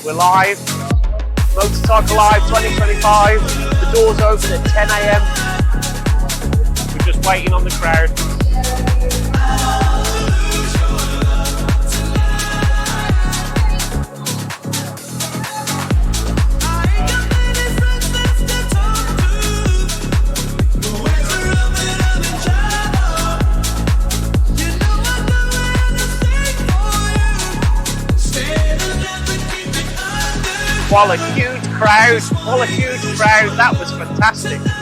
We're live. Motorcycle Live 2025. The doors open at 10 AM. We're just waiting on the crowd. What a huge crowd, that was fantastic.